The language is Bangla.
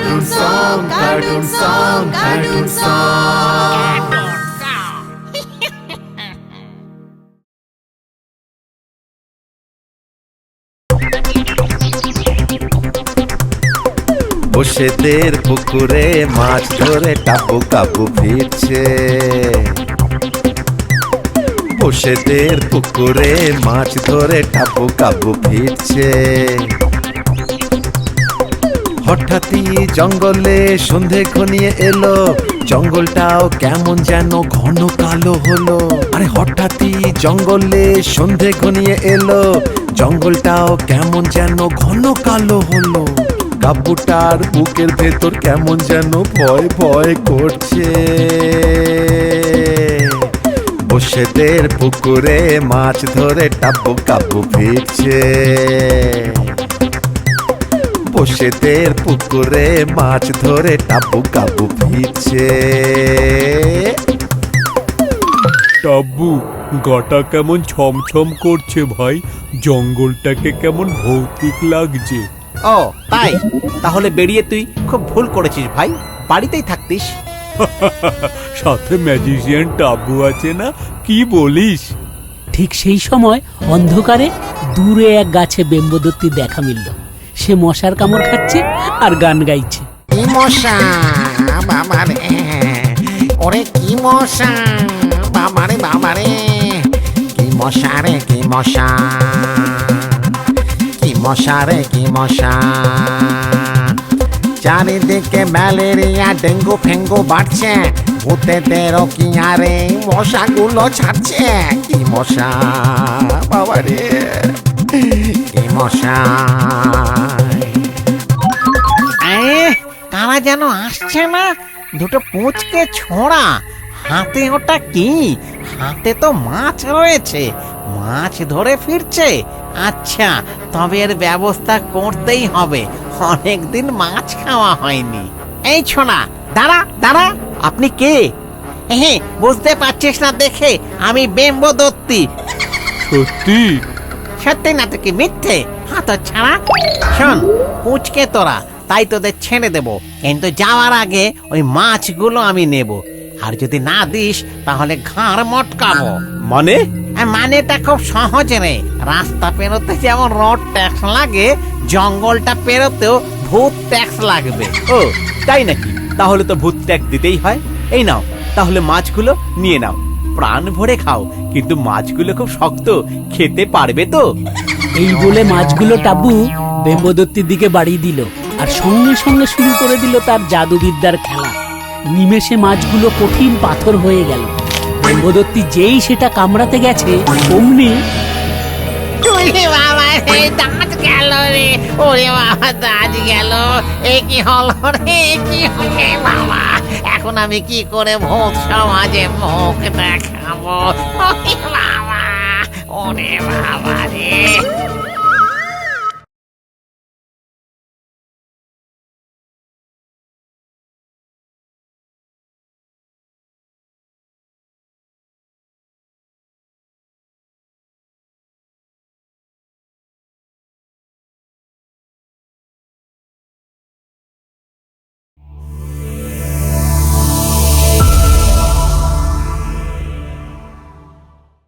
cartoon song, cartoon song, cartoon song. বসেদের পুকুরে মাছ ধরে টাবু কাবু ফিরছে। বসেদের পুকুরে মাছ ধরে টাবু কাবু ফিরছে। হঠাৎই জঙ্গলে সন্ধে ঘনিয়ে এলো, জঙ্গলটাও কেমন যেন ঘন কালো হলো। আরে হঠাৎই জঙ্গলে সন্ধে ঘনিয়ে এলো, জঙ্গলটাও কেমন যেন ঘন কালো হলো। কাবুটার বুকের ভেতর কেমন যেন ভয় ভয় করছে। বসেদের পুকুরে মাছ ধরে টাবু কাবু ফিরছে। বসেদের পুকুরে মাছ ধরে টাবু কাবু ফিরছে। টাব্বু, গাটা কেমন ছমছম করছে ভাই, জঙ্গলটাকে কেমন ভৌতিক লাগছে। ও তাই? তাহলে বেরিয়ে তুই খুব ভুল করেছিস ভাই, বাড়িতেই থাকতিস। সাথে ম্যাজিশিয়ান টাব্বু আছে না, কি বলিস? ঠিক সেই সময় অন্ধকারে দূরে এক গাছে বেম্বদত্তি দেখা মিলল। সে মশার কামড় খাচ্ছে আর গান গাইছে। কি মশা বাবারে, ওরে কি মশা বাবারে বাবারে, কি মশা রে কি মশা, কি মশা রে কি মশা। চারিদিকে ম্যালেরিয়া ডেঙ্গু ফেঙ্গু বাড়ছে, ভূতেদেরও কি আরে মশাগুলো ছাড়ছে। কি মশা বাবারে, কি মশা। কারা যেন আসছে না, দুটো পুঁচকে ছোড়া। হাতে ওটা কি? হাতে তো মাছ রয়েছে, মাছ ধরে ফিরছে। আচ্ছা, তবে এর ব্যবস্থা করতেই হবে, অনেকদিন মাছ খাওয়া হয়নি। এই ছোড়া, দাঁড়া দাঁড়া। আপনি কে? হ্যাঁ, বুঝতে পারছিস না দেখে আমি বেম্বদত্তি। সত্যি? সত্যি না তো কি মিথ্যে? হাত ছাড়া। শোন পুচকে তোরা, তাই তোদের ছেড়ে দেব, কিন্তু যাওয়ার আগে ওই মাছগুলো আমি নেব। আর যদি না দিস তাহলে ঘাড় মটকাবো। মানে? মানেটা খুব সহজ রে। রাস্তা পেরোতে যেমন রোড ট্যাক্স লাগে, জঙ্গলটা পেরোতেও ভূত ট্যাক্স লাগবে। ও তাই নাকি? তাহলে তো ভূত ট্যাক্স দিতেই হয়। এই নাও, তাহলে মাছগুলো নিয়ে নাও, প্রাণ ভরে খাও, কিন্তু মাছগুলো খুব শক্ত, খেতে পারবে তো? এই বলে মাছগুলো টাবু বেম্বদত্তির দিকে বাড়িয়ে দিল আর সঙ্গে সঙ্গে শুরু করে দিল তার জাদুবিদ্যার খেলা। নিমেষে মাছগুলো কঠিন পাথর হয়ে গেল। বেম্বদত্তি যেই সেটা কামড়াতে গেছে, অমনি বাবা রে, দাঁত গেল রে। ওরে বাবা, দাঁত গেল। এ কি হলো রে, কি হলো বাবা? এখন আমি কি করে ভূত সমাজে মুখ দেখাবো? ওরে বাবা, ওরে বাবা রে।